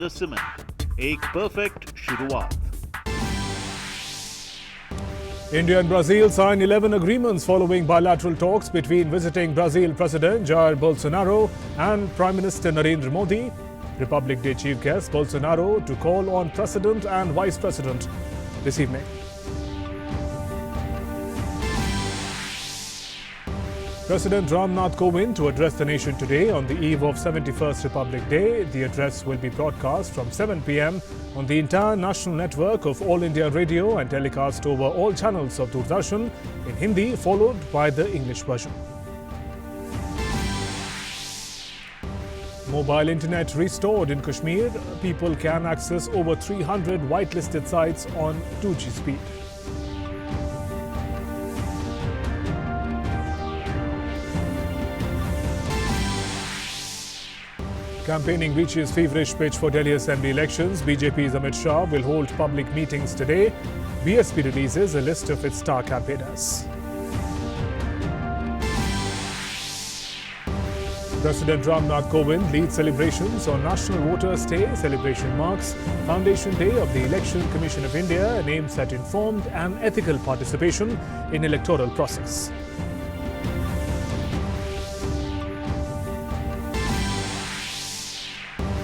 Cement एक perfect शुरुआत. India and Brazil sign 11 agreements following bilateral talks between visiting Brazil President Jair Bolsonaro and Prime Minister Narendra Modi. Republic Day chief guest Bolsonaro to call on President and Vice President this evening. President Ram Nath Kovind to address the nation today on the eve of 71st Republic Day. The address will be broadcast from 7 p.m. on the entire national network of All India Radio and telecast over all channels of Doordarshan in Hindi, followed by the English version. Mobile internet restored in Kashmir. People can access over 300 whitelisted sites on 2G speed. Campaigning reaches feverish pitch for Delhi Assembly elections. BJP's Amit Shah will hold public meetings today. BSP releases a list of its star campaigners. President Ram Nath Kovind leads celebrations on National Voters' Day. Celebration marks Foundation Day of the Election Commission of India and aims at informed and ethical participation in electoral process.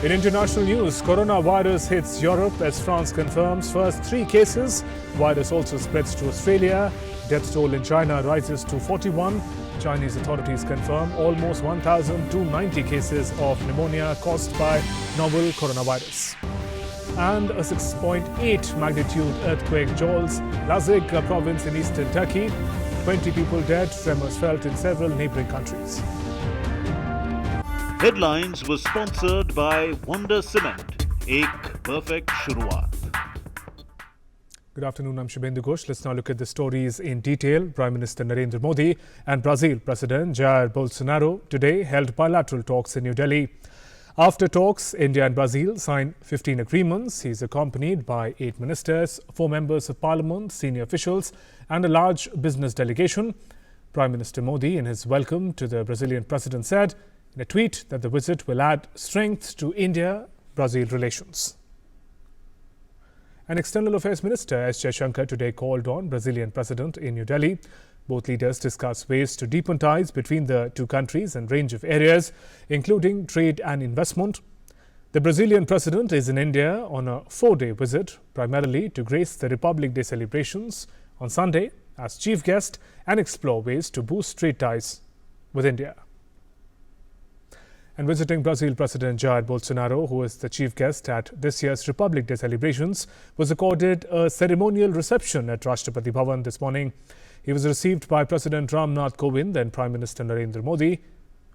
In international news, coronavirus hits Europe as France confirms first 3 cases. Virus also spreads to Australia. Death toll in China rises to 41. Chinese authorities confirm almost 1,290 cases of pneumonia caused by novel coronavirus. And a 6.8 magnitude earthquake jolts Lazig province in eastern Turkey. 20 people dead, tremors felt in several neighboring countries. Headlines was sponsored by Wonder Cement. एक perfect शुरुआत. Good afternoon, I'm Shubhendu Ghosh. Let's now look at the stories in detail. Prime Minister Narendra Modi and Brazil President Jair Bolsonaro today held bilateral talks in New Delhi. After talks, India and Brazil signed 15 agreements. He is accompanied by 8 ministers, 4 members of parliament, senior officials and a large business delegation. Prime Minister Modi, in his welcome to the Brazilian president, said in a tweet that the visit will add strength to India-Brazil relations. An External Affairs Minister, S. Jaishankar, today called on Brazilian President in New Delhi. Both leaders discussed ways to deepen ties between the two countries in a range of areas, including trade and investment. The Brazilian President is in India on a 4-day visit, primarily to grace the Republic Day celebrations on Sunday as chief guest and explore ways to boost trade ties with India. And visiting Brazil President Jair Bolsonaro, who is the chief guest at this year's Republic Day celebrations, was accorded a ceremonial reception at Rashtrapati Bhavan this morning. He was received by President Ram Nath Kovind and Prime Minister Narendra Modi.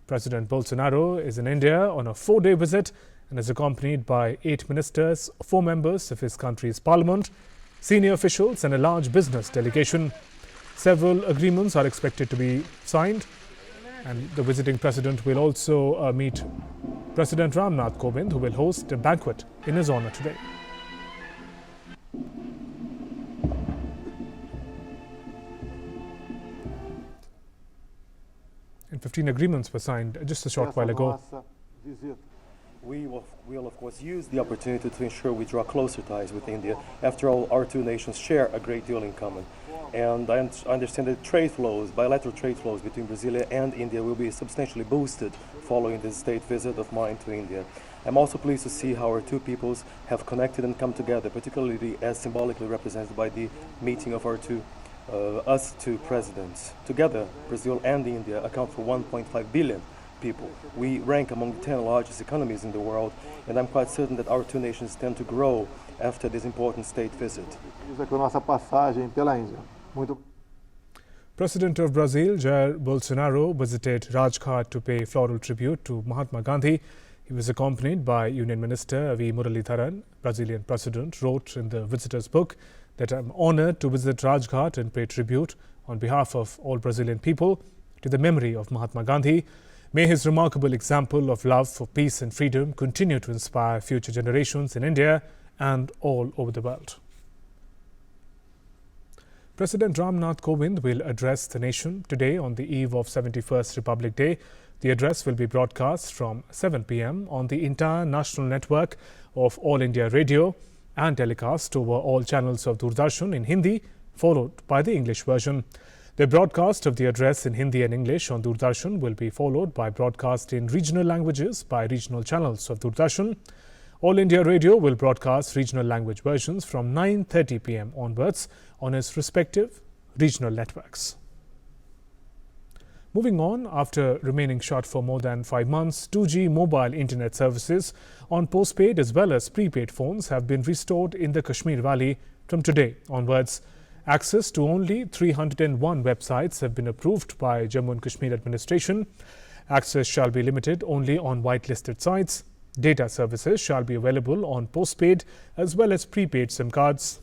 President Bolsonaro is in India on a 4-day visit and is accompanied by 8 ministers, 4 members of his country's parliament, senior officials and a large business delegation. Several agreements are expected to be signed. And the visiting president will also meet President Ram Nath Kovind, who will host a banquet in his honor today. And 15 agreements were signed just a short while ago. We will of course use the opportunity to ensure we draw closer ties with India. After all, our two nations share a great deal in common. And I understand that bilateral trade flows between Brazil and India will be substantially boosted following this state visit of mine to India. I'm also pleased to see how our two peoples have connected and come together, particularly as symbolically represented by the meeting of our us two presidents. Together, Brazil and India account for 1.5 billion people. We rank among the 10 largest economies in the world, and I'm quite certain that our two nations tend to grow after this important state visit. President of Brazil, Jair Bolsonaro, visited Rajghat to pay floral tribute to Mahatma Gandhi. He was accompanied by Union Minister V. Muralidharan. Brazilian President wrote in the visitor's book that I'm honored to visit Rajghat and pay tribute on behalf of all Brazilian people to the memory of Mahatma Gandhi. May his remarkable example of love for peace and freedom continue to inspire future generations in India and all over the world. President Ram Nath Kovind will address the nation today on the eve of 71st Republic Day. The address will be broadcast from 7 p.m. on the entire national network of All India Radio and telecast over all channels of Doordarshan in Hindi, followed by the English version. The broadcast of the address in Hindi and English on Doordarshan will be followed by broadcast in regional languages by regional channels of Doordarshan. All India Radio will broadcast regional language versions from 9:30 p.m. onwards on its respective regional networks. Moving on, after remaining shut for more than 5 months, 2G mobile internet services on postpaid as well as prepaid phones have been restored in the Kashmir Valley from today onwards. Access to only 301 websites have been approved by Jammu and Kashmir administration. Access shall be limited only on whitelisted sites. Data services shall be available on postpaid as well as prepaid SIM cards.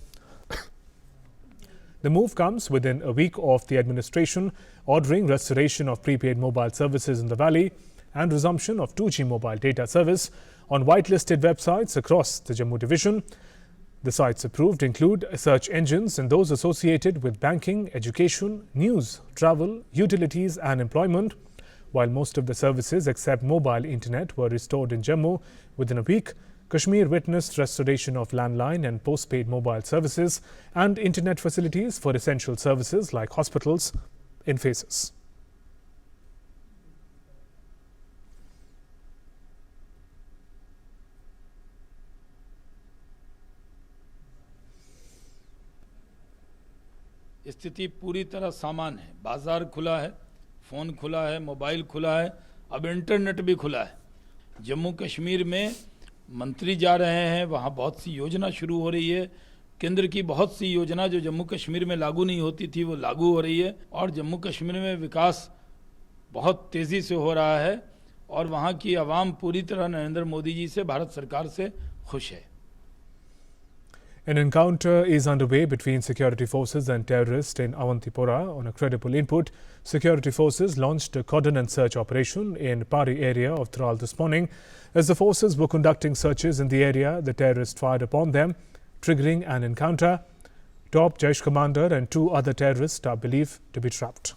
The move comes within a week of the administration ordering restoration of prepaid mobile services in the valley and resumption of 2G mobile data service on whitelisted websites across the Jammu division. The sites approved include search engines and those associated with banking, education, news, travel, utilities and employment. While most of the services except mobile internet were restored in Jammu within a week, Kashmir witnessed restoration of landline and postpaid mobile services and internet facilities for essential services like hospitals in phases. स्थिति पूरी तरह सामान है। बाजार खुला है, phone खुला है, मोबाइल खुला है, अब इंटरनेट भी खुला है। जम्मू कश्मीर में मंत्री जा रहे हैं, वहाँ बहुत सी योजना शुरू हो रही है। केंद्र की बहुत सी योजना जो जम्मू कश्मीर में लागू नहीं होती थी वो लागू हो रही है और जम्मू कश्मीर में विकास बहुत तेज़ी से हो रहा है और वहाँ की आवाम पूरी तरह नरेंद्र मोदी जी से, भारत सरकार से खुश है। An encounter is underway between security forces and terrorists in Awantipora. On a credible input, security forces launched a cordon and search operation in Pari area of Tral this morning. As the forces were conducting searches in the area, the terrorists fired upon them, triggering an encounter. Top Jaish commander and 2 other terrorists are believed to be trapped.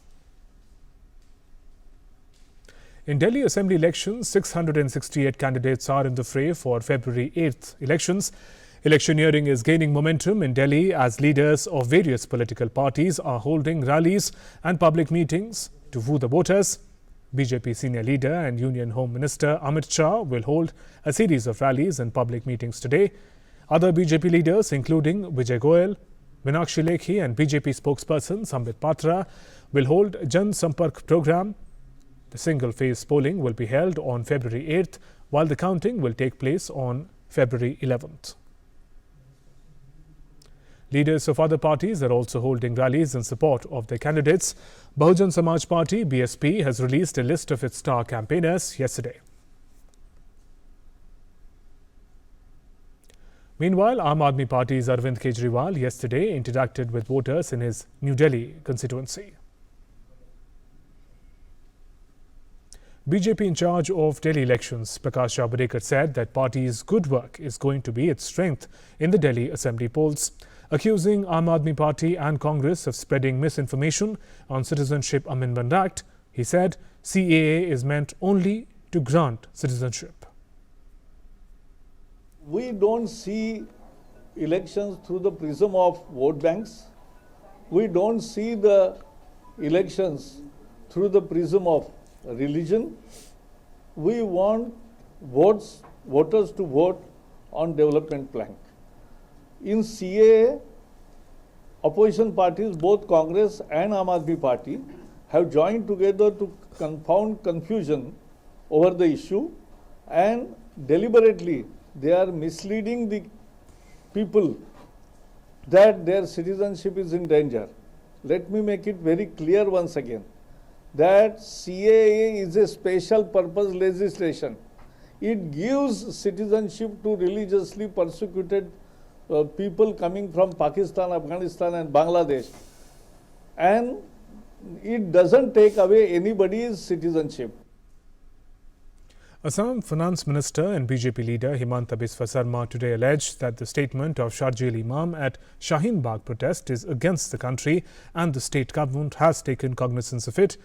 In Delhi Assembly elections, 668 candidates are in the fray for February 8th elections. Electioneering is gaining momentum in Delhi as leaders of various political parties are holding rallies and public meetings to woo the voters. BJP senior leader and Union Home Minister Amit Shah will hold a series of rallies and public meetings today. Other BJP leaders including Vijay Goyal, Meenakshi Lekhi and BJP spokesperson Sambit Patra will hold Jan Sampark program. The single-phase polling will be held on February 8th while the counting will take place on February 11th. Leaders of other parties are also holding rallies in support of their candidates. Bahujan Samaj Party (BSP) has released a list of its star campaigners yesterday. Meanwhile, Aam Aadmi Party's Arvind Kejriwal yesterday interacted with voters in his New Delhi constituency. BJP in charge of Delhi elections, Prakash Javadekar, said that party's good work is going to be its strength in the Delhi Assembly polls. Accusing Aam Aadmi Party and Congress of spreading misinformation on Citizenship Amendment Act, he said CAA is meant only to grant citizenship. We don't see elections through the prism of vote banks. We don't see the elections through the prism of religion. We want voters to vote on development plank. In CAA, opposition parties, both Congress and Aam Aadmi Party, have joined together to confound confusion over the issue, and deliberately they are misleading the people that their citizenship is in danger. Let me make it very clear once again that CAA is a special purpose legislation. It gives citizenship to religiously persecuted people coming from Pakistan, Afghanistan and Bangladesh, and it doesn't take away anybody's citizenship. Assam Finance Minister and BJP leader Himanta Biswa Sarma today alleged that the statement of Sharjeel Imam at Shaheen Bagh protest is against the country and the state government has taken cognizance of it.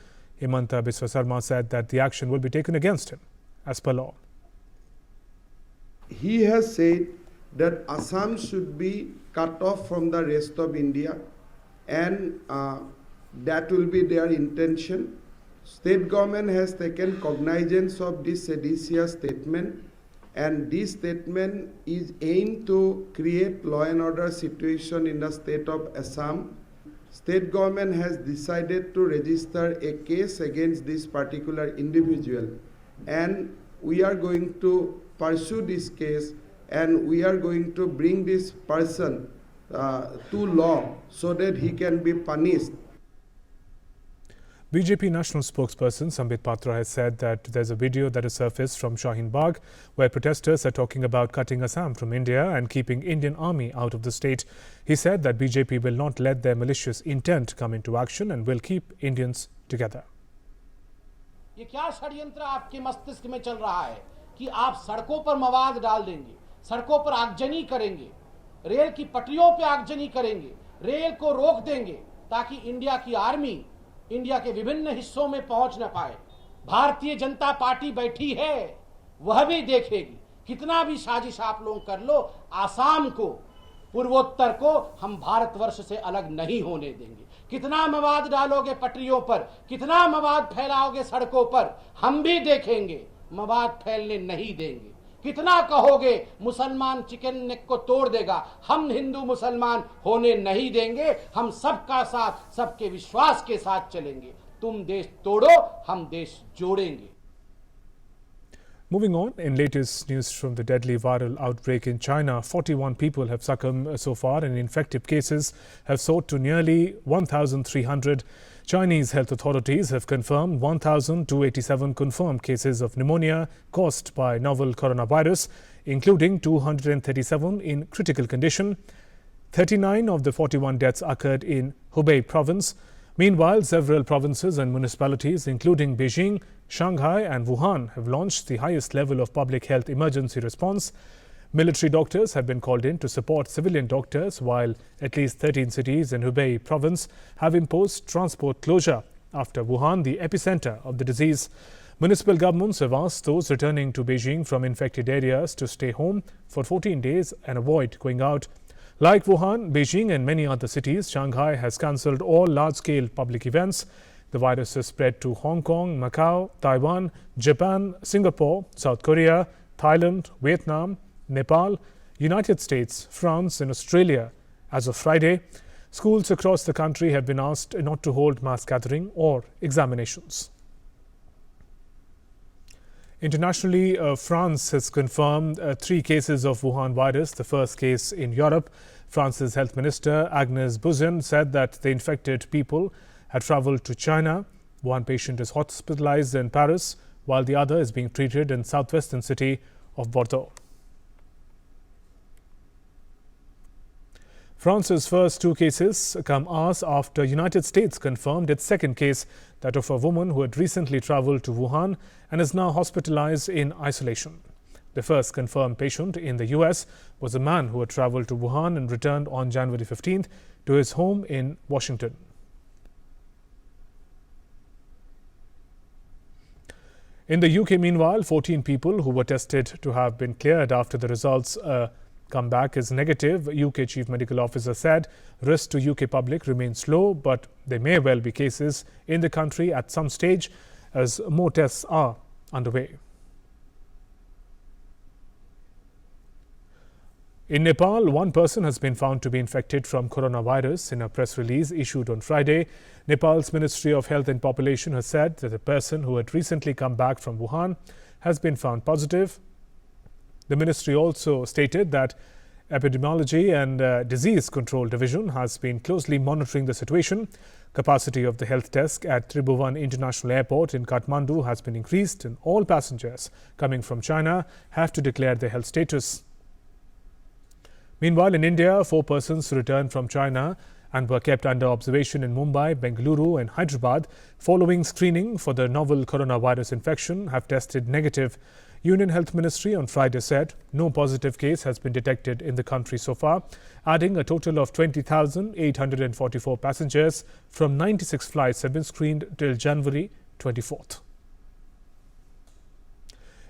Himanta Biswa Sarma said that the action will be taken against him as per law. He has said that Assam should be cut off from the rest of India, and that will be their intention. State government has taken cognizance of this seditious statement, and this statement is aimed to create law and order situation in the state of Assam. State government has decided to register a case against this particular individual, and we are going to pursue this case, and we are going to bring this person to law so that he can be punished. BJP national spokesperson Sambit Patra has said that there's a video that has surfaced from Shaheen Bagh where protesters are talking about cutting Assam from India and keeping Indian army out of the state. He said that BJP will not let their malicious intent come into action and will keep Indians together. ये क्या षड्यंत्र आपके मस्तिष्क में चल रहा है कि आप सड़कों पर मवाद डाल देंगे, सड़कों पर आगजनी करेंगे, रेल की पटरियों पर आगजनी करेंगे, रेल को रोक देंगे ताकि इंडिया की आर्मी इंडिया के विभिन्न हिस्सों में पहुंच न पाए। भारतीय जनता पार्टी बैठी है, वह भी देखेगी। कितना भी साजिश आप लोग कर लो, आसाम को, पूर्वोत्तर को हम भारतवर्ष से अलग नहीं होने देंगे। कितना मवाद डालोगे पटरियों पर, कितना मवाद फैलाओगे सड़कों पर, हम भी देखेंगे, मवाद फैलने नहीं देंगे। कितना कहोगे मुसलमान चिकन नेक को तोड़ देगा, हम हिंदू मुसलमान होने नहीं देंगे। हम सबका साथ, सबके विश्वास के साथ चलेंगे। तुम देश तोड़ो, हम देश जोड़ेंगे। Moving on, in latest news from the deadly viral outbreak in China, 41 people have succumbed so far and infected cases have soared to nearly 1,300. Chinese health authorities have confirmed 1,287 confirmed cases of pneumonia caused by novel coronavirus, including 237 in critical condition. 39 of the 41 deaths occurred in Hubei province. Meanwhile, several provinces and municipalities, including Beijing, Shanghai and Wuhan, have launched the highest level of public health emergency response. Military doctors have been called in to support civilian doctors, while at least 13 cities in Hubei province have imposed transport closure after Wuhan, the epicenter of the disease. Municipal governments have asked those returning to Beijing from infected areas to stay home for 14 days and avoid going out. Like Wuhan, Beijing and many other cities, Shanghai has cancelled all large-scale public events. The virus has spread to Hong Kong, Macau, Taiwan, Japan, Singapore, South Korea, Thailand, Vietnam, Nepal, United States, France and Australia. As of Friday, schools across the country have been asked not to hold mass gathering or examinations. Internationally, France has confirmed 3 cases of Wuhan virus, the first case in Europe. France's health minister Agnès Buzyn said that the infected people had travelled to China. One patient is hospitalized in Paris, while the other is being treated in southwestern city of Bordeaux. France's first 2 cases come hours after United States confirmed its second case, that of a woman who had recently travelled to Wuhan and is now hospitalized in isolation. The first confirmed patient in the US was a man who had travelled to Wuhan and returned on January 15th to his home in Washington. In the UK, meanwhile, 14 people who were tested to have been cleared after the results come back as negative. UK Chief Medical Officer said risk to UK public remains low, but there may well be cases in the country at some stage as more tests are underway. In Nepal, one person has been found to be infected from coronavirus. In a press release issued on Friday, Nepal's Ministry of Health and Population has said that the person who had recently come back from Wuhan has been found positive. The ministry also stated that Epidemiology and Disease Control Division has been closely monitoring the situation. Capacity of the health desk at Tribhuvan International Airport in Kathmandu has been increased, and all passengers coming from China have to declare their health status. Meanwhile, in India, 4 persons returned from China and were kept under observation in Mumbai, Bengaluru and Hyderabad following screening for the novel coronavirus infection have tested negative. Union Health Ministry on Friday said no positive case has been detected in the country so far, adding a total of 20,844 passengers from 96 flights have been screened till January 24th.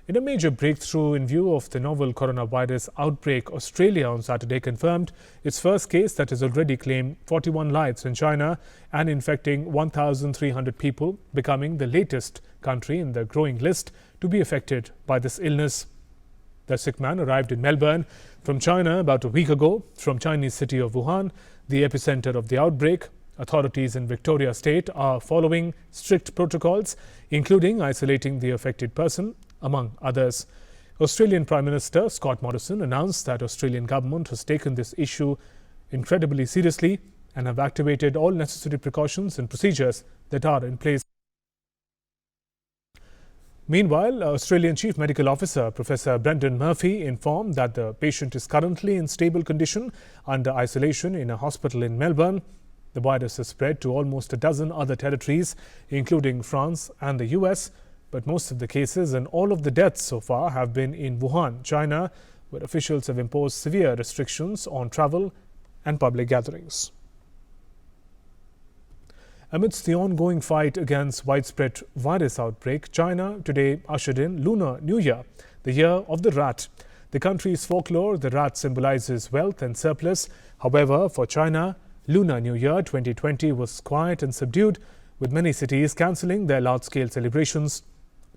In a major breakthrough in view of the novel coronavirus outbreak, Australia on Saturday confirmed its first case that has already claimed 41 lives in China and infecting 1,300 people, becoming the latest country in the growing list to be affected by this illness. The sick man arrived in Melbourne from China about a week ago from Chinese city of Wuhan, the epicenter of the outbreak. Authorities in Victoria State are following strict protocols, including isolating the affected person, among others. Australian Prime Minister Scott Morrison announced that Australian government has taken this issue incredibly seriously and have activated all necessary precautions and procedures that are in place. Meanwhile, Australian Chief Medical Officer Professor Brendan Murphy informed that the patient is currently in stable condition under isolation in a hospital in Melbourne. The virus has spread to almost a dozen other territories, including France and the US, but most of the cases and all of the deaths so far have been in Wuhan, China, where officials have imposed severe restrictions on travel and public gatherings. Amidst the ongoing fight against widespread virus outbreak, China today ushered in Lunar New Year, the year of the rat. The country's folklore, the rat symbolizes wealth and surplus. However, for China, Lunar New Year 2020 was quiet and subdued, with many cities cancelling their large-scale celebrations.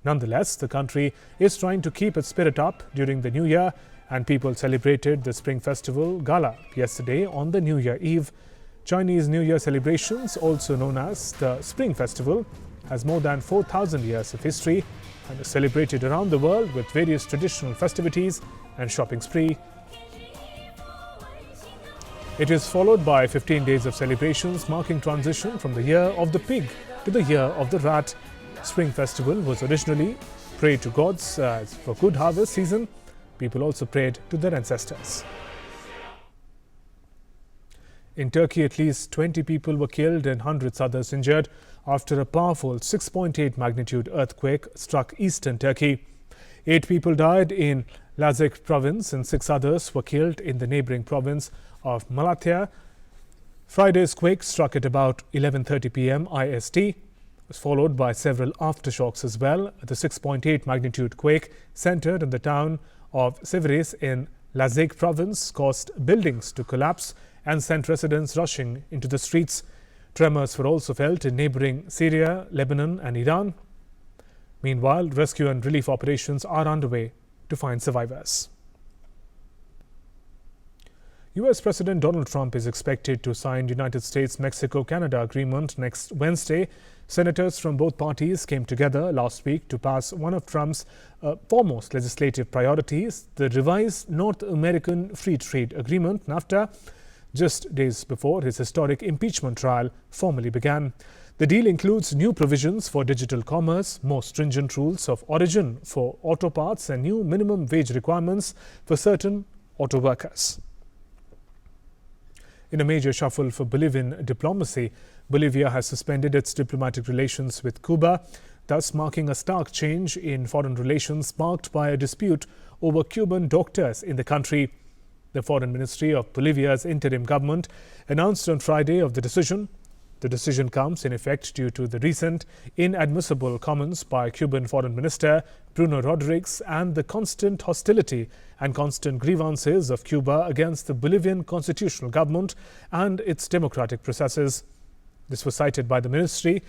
Nonetheless, the country is trying to keep its spirit up during the New Year, and people celebrated the Spring Festival Gala yesterday on the New Year Eve. Chinese New Year celebrations, also known as the Spring Festival, has more than 4,000 years of history and is celebrated around the world with various traditional festivities and shopping spree. It is followed by 15 days of celebrations marking transition from the year of the pig to the year of the rat. Spring Festival was originally prayed to gods for good harvest season. People also prayed to their ancestors. In Turkey, at least 20 people were killed and hundreds others injured after a powerful 6.8 magnitude earthquake struck eastern Turkey. 8 people died in Lazek province and 6 others were killed in the neighboring province of Malatya. Friday's quake struck at about 11:30 p.m. IST. It was followed by several aftershocks as well. The 6.8 magnitude quake centered in the town of Sivris in Lazek province caused buildings to collapse and sent residents rushing into the streets. Tremors were also felt in neighboring Syria, Lebanon and Iran. Meanwhile, rescue and relief operations are underway to find survivors. US President Donald Trump is expected to sign United States-Mexico-Canada agreement next Wednesday. Senators from both parties came together last week to pass one of Trump's foremost legislative priorities, the revised North American Free Trade Agreement, NAFTA, just days before his historic impeachment trial formally began. The deal includes new provisions for digital commerce, more stringent rules of origin for auto parts, and new minimum wage requirements for certain auto workers. In a major shuffle for Bolivian diplomacy, Bolivia has suspended its diplomatic relations with Cuba, thus marking a stark change in foreign relations sparked by a dispute over Cuban doctors in the country. The Foreign Ministry of Bolivia's interim government announced on Friday of the decision. The decision comes in effect due to the recent inadmissible comments by Cuban Foreign Minister Bruno Rodriguez and the constant hostility and constant grievances of Cuba against the Bolivian constitutional government and its democratic processes. This was cited by the ministry.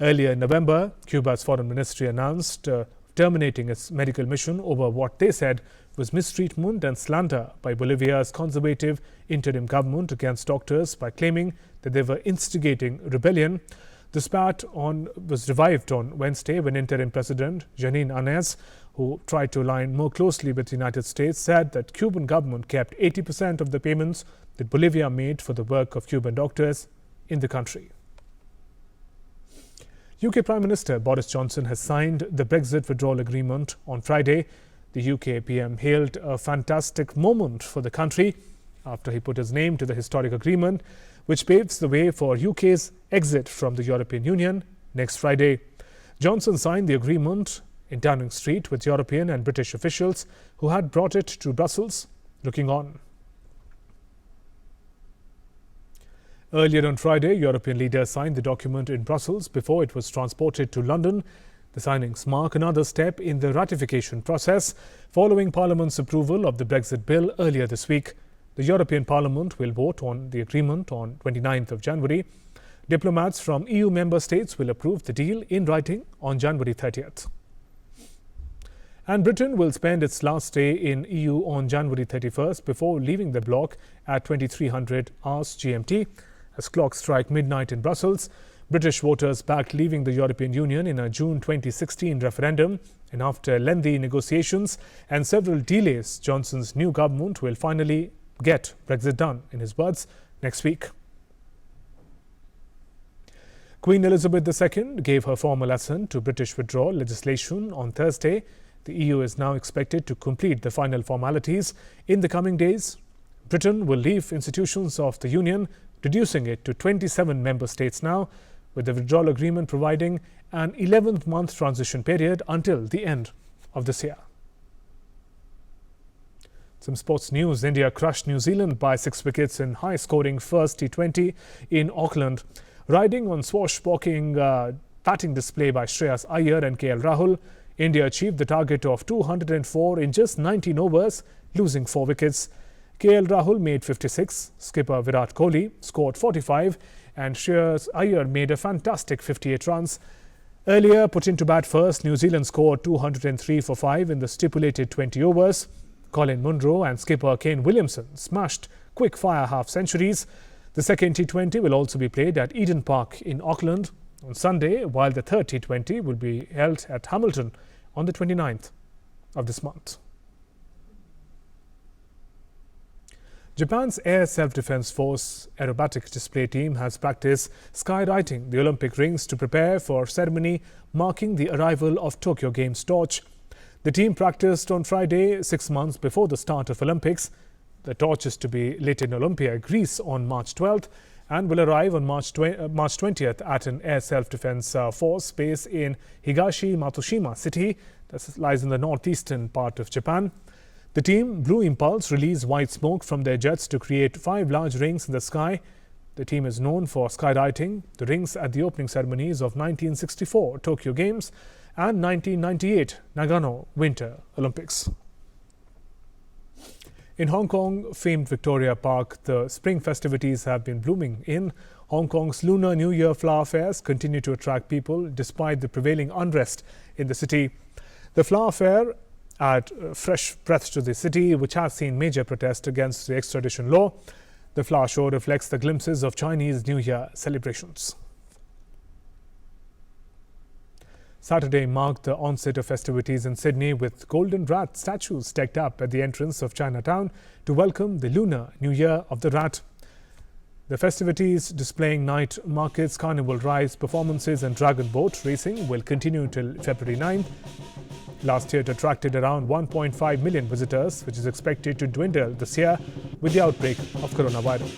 Earlier in November, Cuba's foreign ministry announced terminating its medical mission over what they said was mistreatment and slander by Bolivia's conservative interim government against doctors by claiming that they were instigating rebellion. The spat was revived on Wednesday when interim president Janine Áñez, who tried to align more closely with the United States, said that Cuban government kept 80% of the payments that Bolivia made for the work of Cuban doctors in the country. UK Prime Minister Boris Johnson has signed the Brexit withdrawal agreement on Friday. The UK PM hailed a fantastic moment for the country after he put his name to the historic agreement, which paves the way for UK's exit from the European Union next Friday. Johnson signed the agreement in Downing Street with European and British officials who had brought it to Brussels looking on. Earlier on Friday, European leaders signed the document in Brussels before it was transported to London. The signings mark another step in the ratification process following Parliament's approval of the Brexit bill earlier this week. The European Parliament will vote on the agreement on 29th of January. Diplomats from EU member states will approve the deal in writing on January 30th. And Britain will spend its last day in EU on January 31st before leaving the bloc at 2300 hours GMT. As clocks strike midnight in Brussels, British voters backed leaving the European Union in a June 2016 referendum. And after lengthy negotiations and several delays, Johnson's new government will finally get Brexit done, in his words, next week. Queen Elizabeth II gave her formal assent to British withdrawal legislation on Thursday. The EU is now expected to complete the final formalities in the coming days. Britain will leave institutions of the Union, reducing it to 27 member states now, with the withdrawal agreement providing an 11-month transition period until the end of this year. Some sports news. India crushed New Zealand by 6 wickets in high-scoring first T20 in Auckland. Riding on swashbuckling batting display by Shreyas Iyer and KL Rahul, India achieved the target of 204 in just 19 overs, losing 4 wickets. KL Rahul made 56, skipper Virat Kohli scored 45 and Shreyas Iyer made a fantastic 58 runs. Earlier put into bat first, New Zealand scored 203 for 5 in the stipulated 20 overs. Colin Munro and skipper Kane Williamson smashed quick-fire half-centuries. The second T20 will also be played at Eden Park in Auckland on Sunday, while the third T20 will be held at Hamilton on the 29th of this month. Japan's Air Self-Defense Force aerobatic display team has practiced skywriting the Olympic rings to prepare for ceremony marking the arrival of Tokyo Games torch. The team practiced on Friday, 6 months before the start of Olympics. The torch is to be lit in Olympia, Greece on March 12th and will arrive on March 20th at an Air Self-Defense Force base in Higashi Matsushima City that lies in the northeastern part of Japan. The team, Blue Impulse, released white smoke from their jets to create 5 large rings in the sky. The team is known for skywriting the rings at the opening ceremonies of 1964 Tokyo Games and 1998 Nagano Winter Olympics. In Hong Kong, famed Victoria Park, the spring festivities have been blooming in. Hong Kong's Lunar New Year flower fairs continue to attract people despite the prevailing unrest in the city. The flower fair add fresh breath to the city, which has seen major protests against the extradition law. The flower show reflects the glimpses of Chinese New Year celebrations. Saturday marked the onset of festivities in Sydney with golden rat statues decked up at the entrance of Chinatown to welcome the Lunar New Year of the Rat. The festivities displaying night markets, carnival rides, performances and dragon boat racing will continue until February 9th. Last year it attracted around 1.5 million visitors, which is expected to dwindle this year with the outbreak of coronavirus.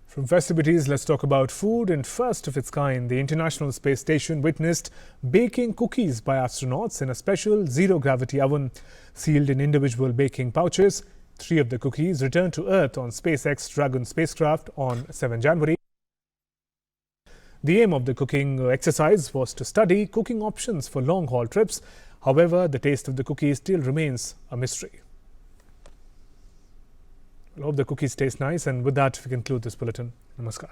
From festivities, let's talk about food. And first of its kind, the International Space Station witnessed baking cookies by astronauts in a special zero-gravity oven. Sealed in individual baking pouches, 3 of the cookies returned to Earth on SpaceX Dragon spacecraft on 7 January. The aim of the cooking exercise was to study cooking options for long-haul trips. However, the taste of the cookies still remains a mystery. I hope the cookies taste nice, and with that we conclude this bulletin. Namaskar.